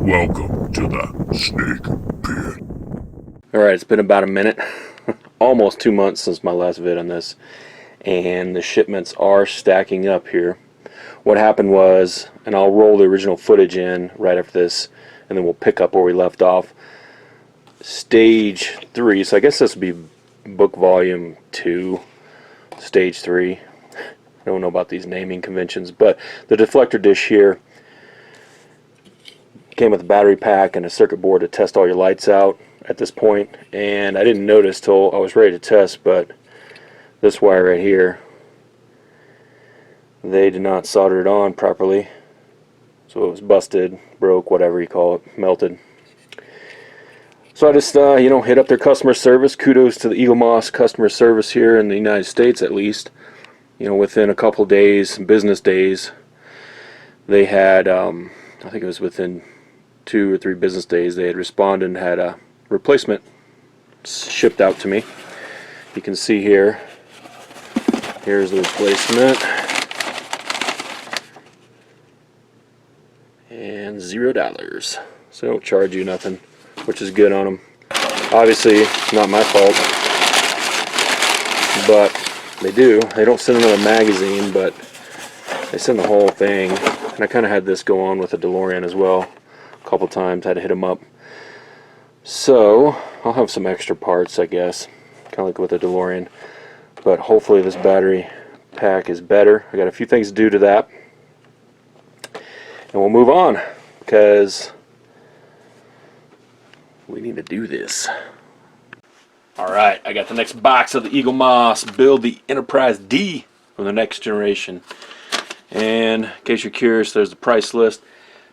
Welcome to the snake pit. Alright, it's been about a minute, almost 2 months since my last vid on this, and the shipments are stacking up here. What happened was, and I'll roll the original footage in right after this, and then we'll pick up where we left off. Stage 3, so I guess this would be book volume 2, stage 3. I don't know about these naming conventions, but the deflector dish here came with a battery pack and a circuit board to test all your lights out at this point, and I didn't notice till I was ready to test, but this wire right here, they did not solder it on properly, so it was busted, broke, whatever you call it, melted. So I just hit up their customer service. Kudos to the Eaglemoss customer service here in the United States, at least. Within a couple days, business days, they had I think it was within 2 or 3 business days, they had responded and had a replacement shipped out to me. You can see here, here's the replacement, and $0, so they don't charge you nothing, which is good on them. Obviously not my fault, but they don't send another magazine, but they send the whole thing. And I kind of had this go on with the DeLorean as well a couple times. I had to hit them up. So I'll have some extra parts, I guess, kind of like with the DeLorean, but hopefully this battery pack is better. I got a few things to do to that, and we'll move on because we need to do this. Alright, I got the next box of the Eaglemoss Build the Enterprise D from the next generation. And in case you're curious, there's the price list.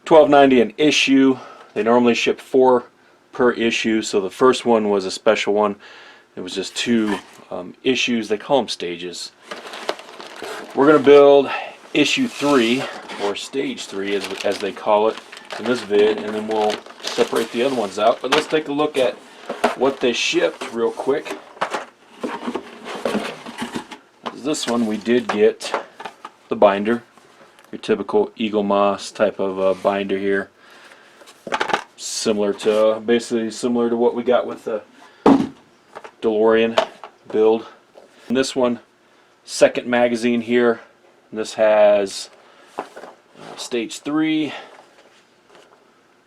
$12.90 an issue. They normally ship 4 per issue, so the first one was a special one. It was just 2 issues. They call them stages. We're going to build issue 3, or stage 3 as they call it in this vid, and then we'll separate the other ones out. But let's take a look at what they shipped real quick. This one we did get the binder, your typical Eaglemoss type of binder here, basically similar to what we got with the DeLorean build. And this one, second magazine here. And this has stage 3,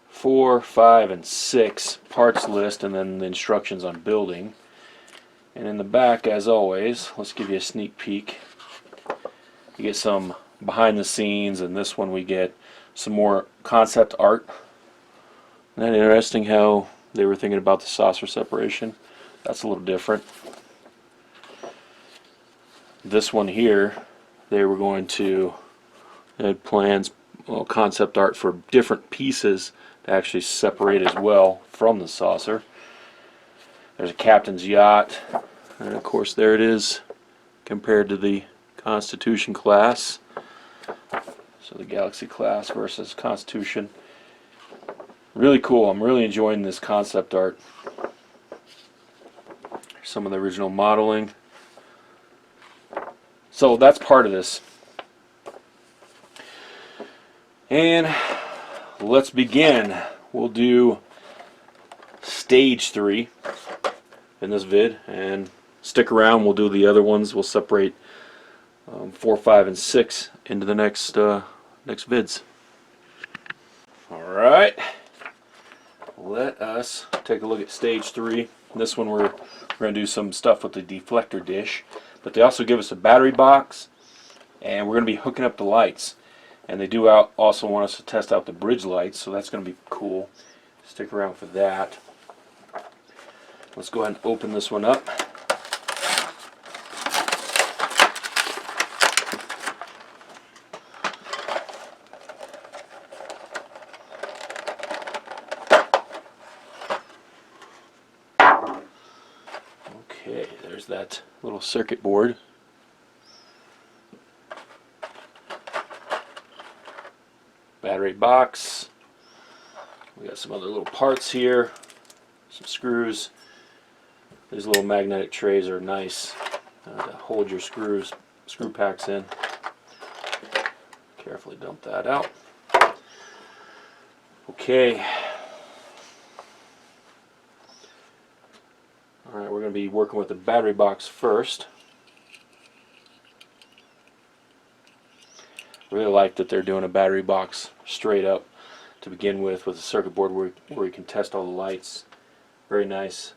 4, 5, and 6 parts list, and then the instructions on building. And in the back, as always, let's give you a sneak peek. You get some behind the scenes, and this one we get some more concept art. Isn't that interesting how they were thinking about the saucer separation? That's a little different. This one here, they had plans, concept art for different pieces to actually separate as well from the saucer. There's a captain's yacht, and of course there it is compared to the Constitution class. So the Galaxy class versus Constitution. Really cool. I'm really enjoying this concept art. Some of the original modeling. So that's part of this. And let's begin. We'll do stage 3 in this vid, and stick around. We'll do the other ones. We'll separate 4, 5, and 6 into the next vids. Alright, let us take a look at stage 3. This one we're going to do some stuff with the deflector dish, but they also give us a battery box, and we're going to be hooking up the lights. And they do also want us to test out the bridge lights, so that's going to be cool. Stick around for that. Let's go ahead and open this one up. Okay, there's that little circuit board. Battery box. We got some other little parts here, some screws. These little magnetic trays are nice to hold your screw packs in. Carefully dump that out. Okay, be working with the battery box first. Really like that they're doing a battery box straight up to begin with a circuit board where you can test all the lights. Very nice.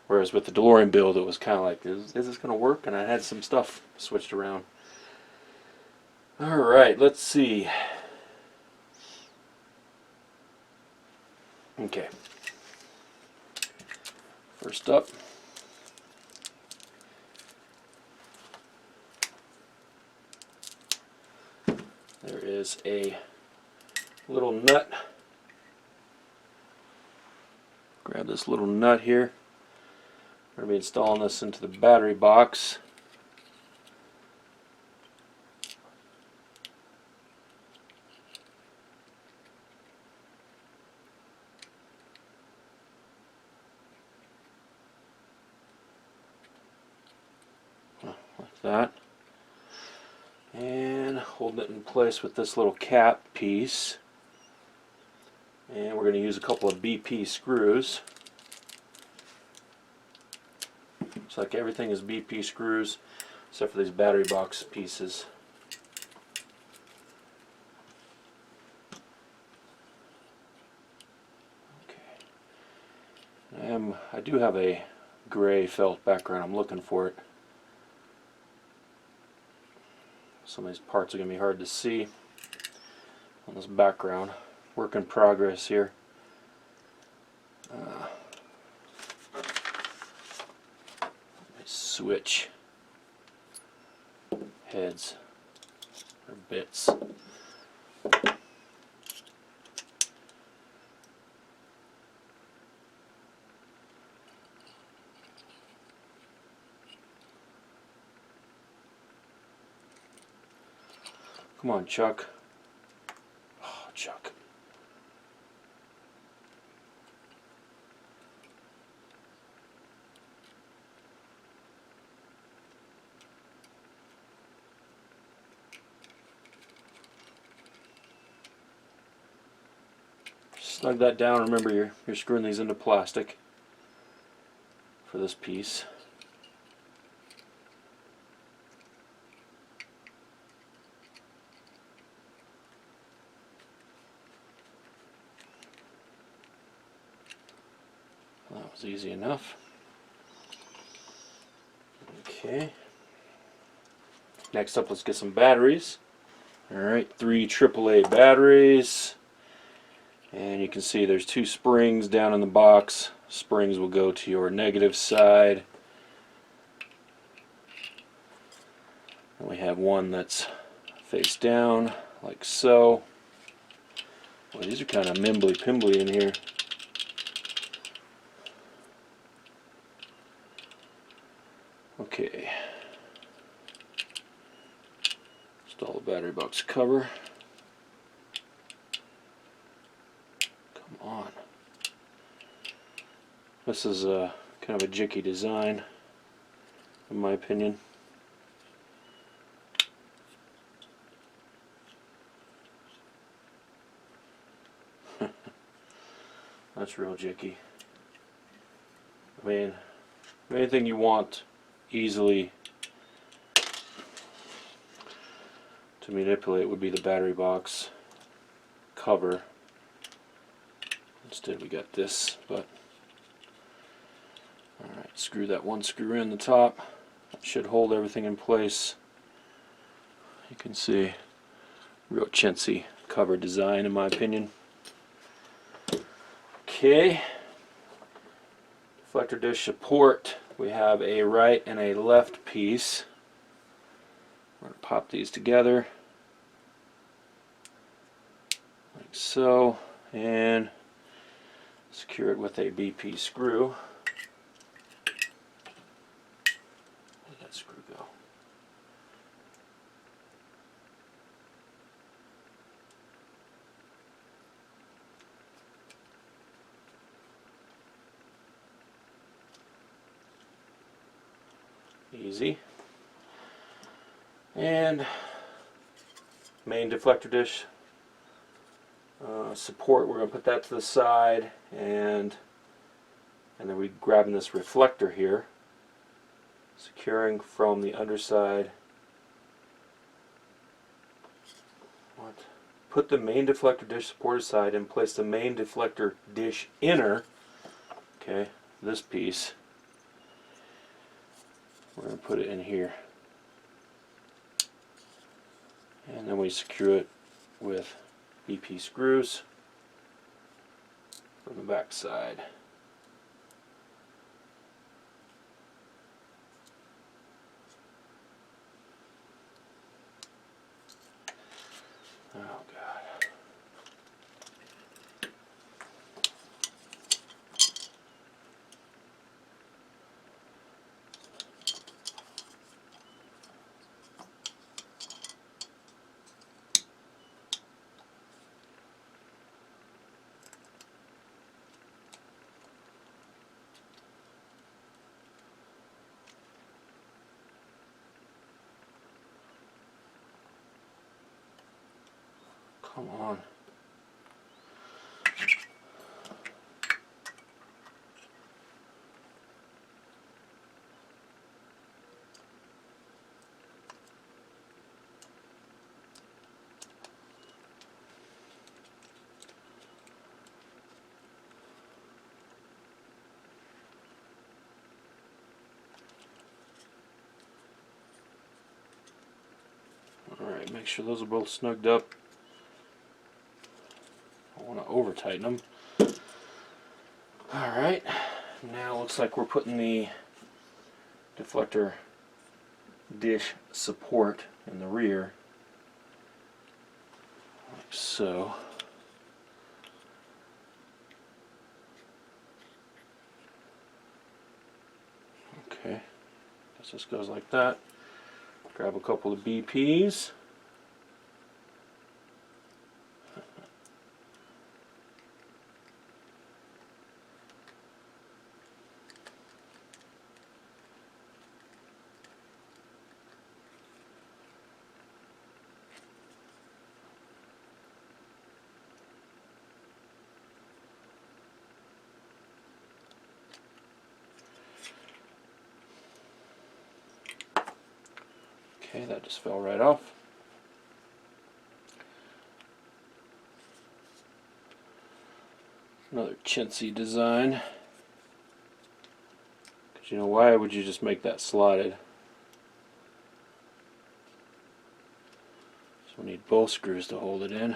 Whereas with the DeLorean build, it was kind of like, is this going to work? And I had some stuff switched around. Alright, let's see. Okay. First up, there is a little nut. Grab this little nut here. We're going to be installing this into the battery box. Like that. And holding it in place with this little cap piece. And we're going to use a couple of BP screws. Looks like everything is BP screws except for these battery box pieces. Okay. I do have a gray felt background. I'm looking for it. Some of these parts are going to be hard to see on this background. Work in progress here. Switch heads or bits. Come on, Chuck. Oh, Chuck. Snug that down. Remember, you're screwing these into plastic for this piece. That was easy enough. Okay. Next up, let's get some batteries. Alright, 3 AAA batteries. And you can see there's 2 springs down in the box. Springs will go to your negative side. And we have one that's face down, like so. Well, these are kind of mimbly-pimbly in here. Okay. Install the battery box cover. Come on. This is a kind of a jicky design, in my opinion. That's real jicky. I mean, anything you want easily to manipulate would be the battery box cover. Instead we got this, but alright, screw that one screw in the top. That should hold everything in place. You can see real chintzy cover design in my opinion. Okay, deflector dish support. We have a right and a left piece. We're going to pop these together like so and secure it with a BP screw. Where did that screw go? Easy. And main deflector dish support, we're going to put that to the side, and And then we're grabbing this reflector here, securing from the underside. Put the main deflector dish support aside and place the main deflector dish inner, okay, this piece, we're going to put it in here. And then we secure it with BP screws from the back side. Oh God. Come on. Alright, make sure those are both snugged up. I want to over tighten them. Alright, now it looks like we're putting the deflector dish support in the rear, like so. Okay, guess this goes like that. Grab a couple of BPs. Okay, that just fell right off. Another chintzy design. Because you know, why would you just make that slotted? So we need both screws to hold it in.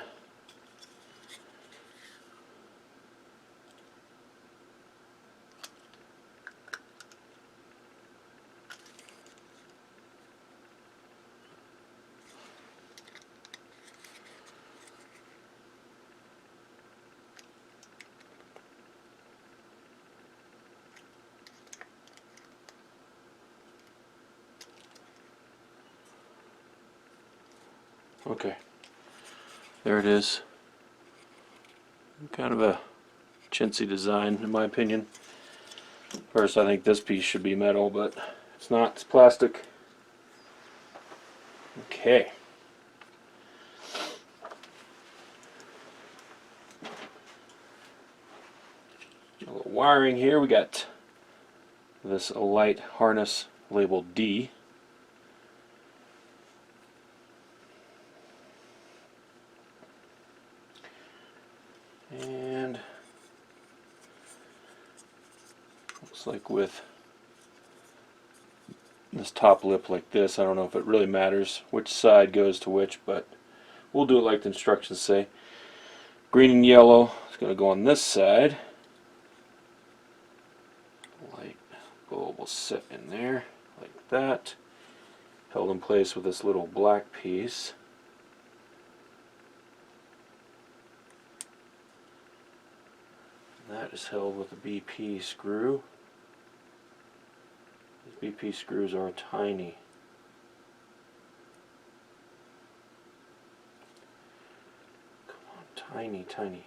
Okay, there it is. Kind of a chintzy design in my opinion. First, I think this piece should be metal, but it's not, it's plastic. Okay. A little wiring here. We got this light harness labeled D. And looks like with this top lip like this, I don't know if it really matters which side goes to which, but we'll do it like the instructions say. Green and yellow is going to go on this side. Light bulb will sit in there like that, held in place with this little black piece. That is held with a BP screw. These BP screws are tiny. Come on, tiny, tiny.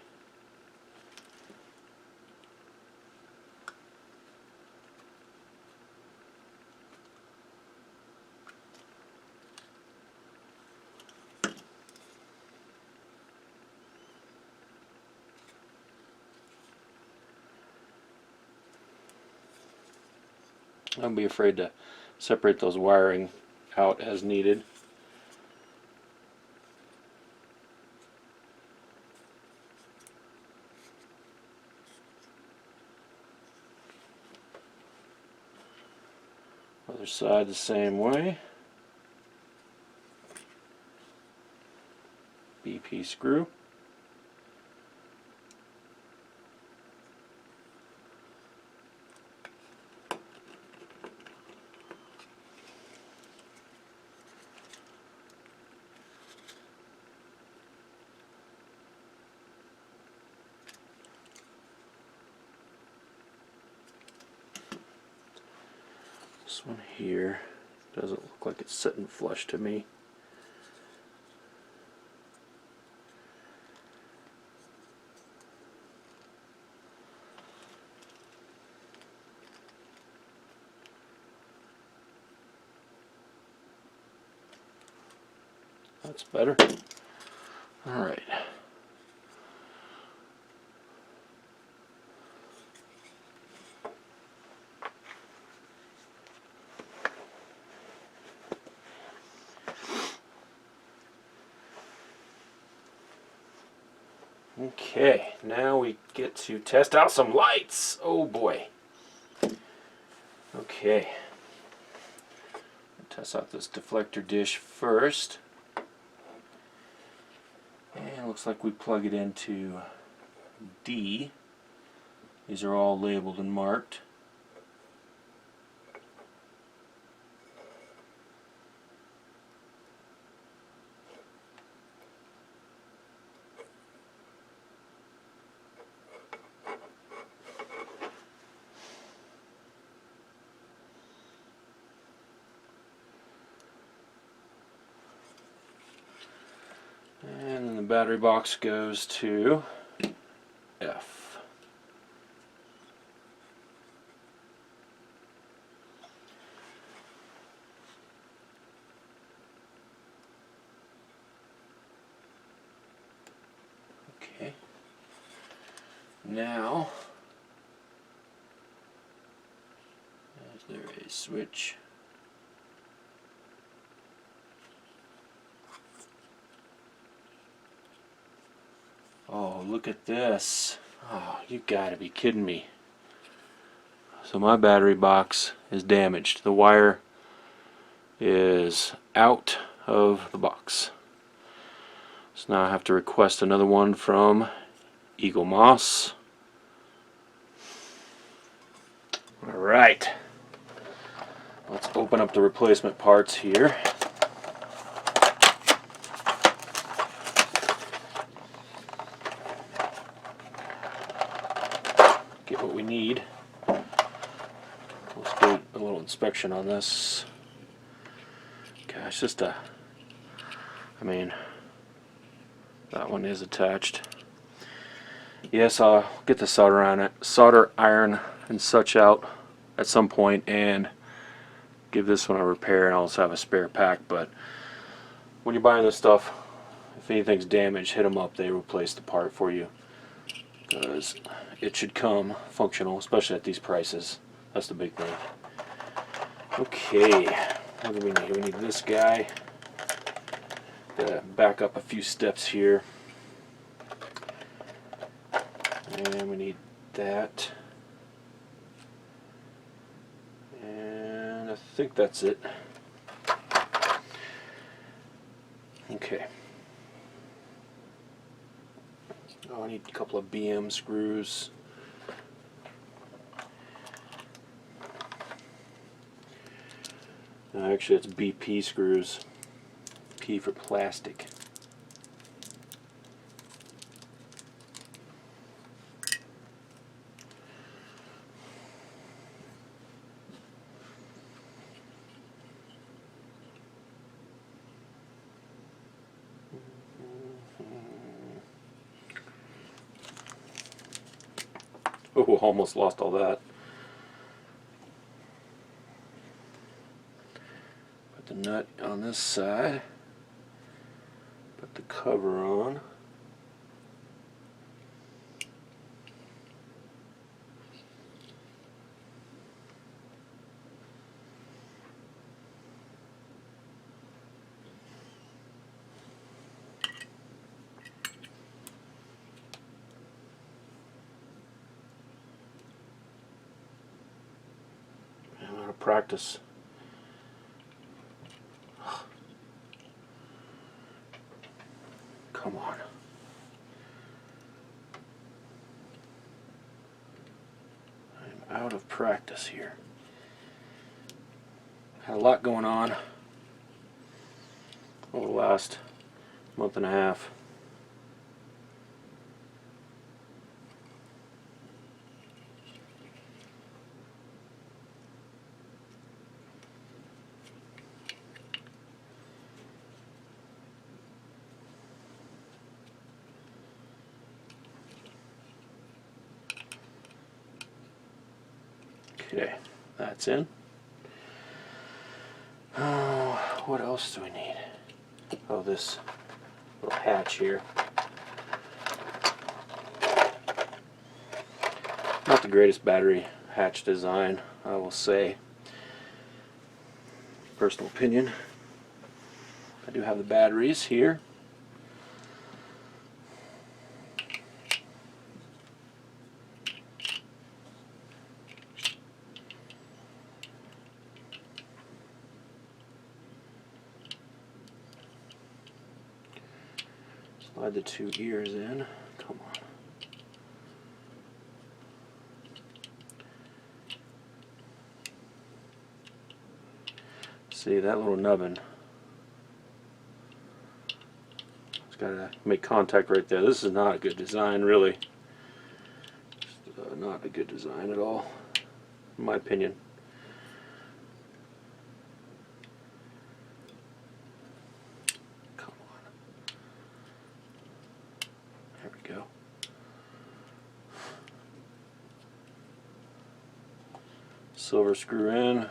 Don't be afraid to separate those wiring out as needed. Other side the same way. BP screw. This one here doesn't look like it's sitting flush to me. That's better. All right. Okay, now we get to test out some lights. Oh boy. Okay. Test out this deflector dish first. And it looks like we plug it into D. These are all labeled and marked. And then the battery box goes to F. Okay. Now, is there a switch? Oh, look at this. Oh, you gotta be kidding me. So my battery box is damaged. The wire is out of the box. So now I have to request another one from Eaglemoss. Alright. Let's open up the replacement parts here. Get what we need. Let's do a little inspection on this. Gosh, I mean, that one is attached. Yes, I'll get the solder iron and such out at some point and give this one a repair, and I'll also have a spare pack. But when you're buying this stuff, if anything's damaged, hit them up. They replace the part for you, because it should come functional, especially at these prices. That's the big thing. Okay, what do we need? We need this guy. Gotta back up a few steps here. And we need that. And I think that's it. Okay. Oh, I need a couple of BM screws. No, actually, it's BP screws. P for plastic. Oh, almost lost all that. Put the nut on this side. Put the cover on. practice. Come on. I'm out of practice here. Had a lot going on over the last month and a half. Okay, that's in. Oh, what else do we need? Oh, this little hatch here. Not the greatest battery hatch design, I will say. Personal opinion. I do have the batteries here. Slide the two ears in. Come on. See that little nubbin? It's got to make contact right there. This is not a good design, really. Not a good design at all, in my opinion. Come on. There we go. Silver screw in.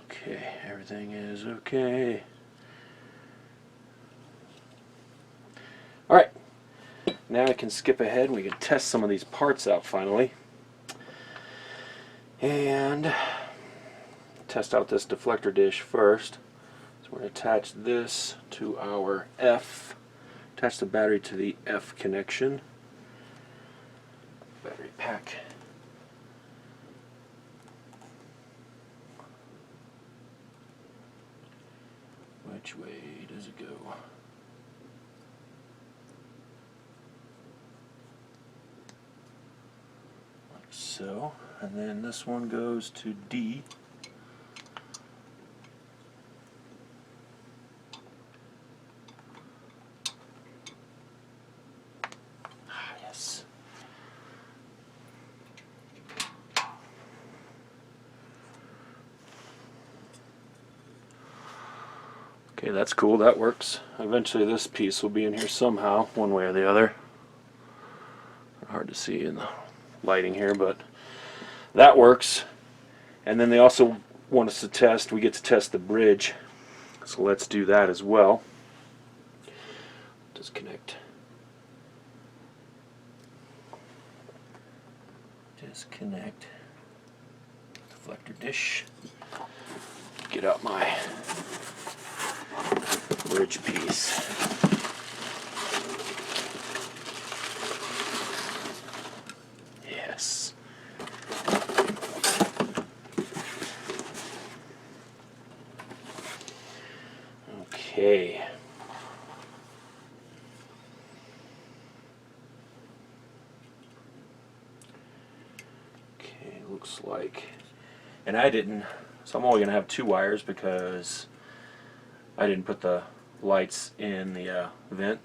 Okay, everything is okay. Alright, now I can skip ahead and we can test some of these parts out finally. And test out this deflector dish first. So we're going to attach this to our F. Attach the battery to the F connection. Battery pack. Which way does it go? Like so. And then this one goes to D. Ah, yes. Okay, that's cool, that works. Eventually this piece will be in here somehow, one way or the other. Hard to see in the lighting here, but that works. And then they also want us to test, we get to test the bridge. So let's do that as well. Disconnect. Disconnect. Deflector dish. Get out my bridge piece. Yes. Okay. Okay, looks like, and I didn't, so I'm only going to have two wires because I didn't put the lights in the vent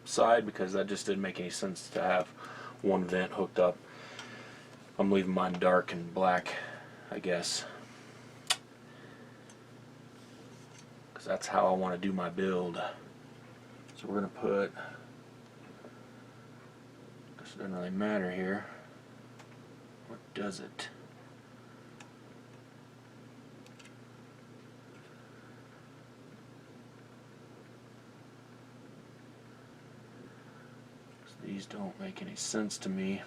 side because that just didn't make any sense to have one vent hooked up. I'm leaving mine dark and black, I guess, because that's how I want to do my build. So we're going to put, this doesn't really matter here, or does it? These don't make any sense to me.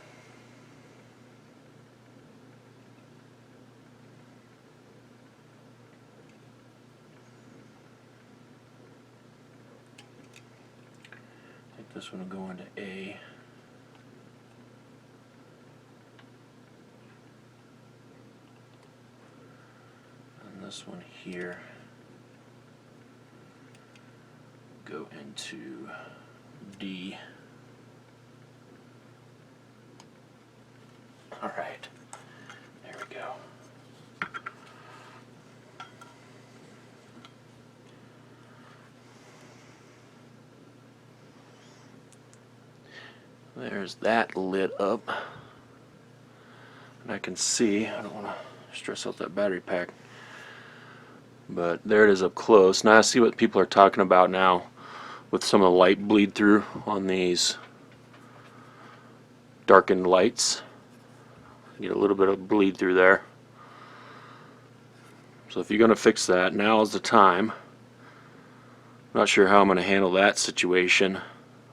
This one will go into A. And this one here go into D. All right, there we go. There's that lit up. And I can see, I don't want to stress out that battery pack, but there it is up close. Now I see what people are talking about now with some of the light bleed through on these darkened lights. Get a little bit of bleed through there. So if you're going to fix that, now is the time. Not sure how I'm going to handle that situation.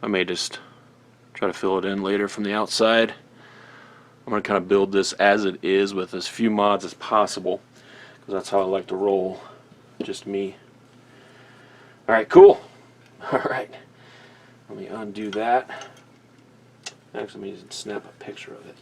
I may just try to fill it in later from the outside. I'm going to kind of build this as it is with as few mods as possible, because that's how I like to roll. Just me. Alright, cool. Alright. Let me undo that. Actually, let me snap a picture of it.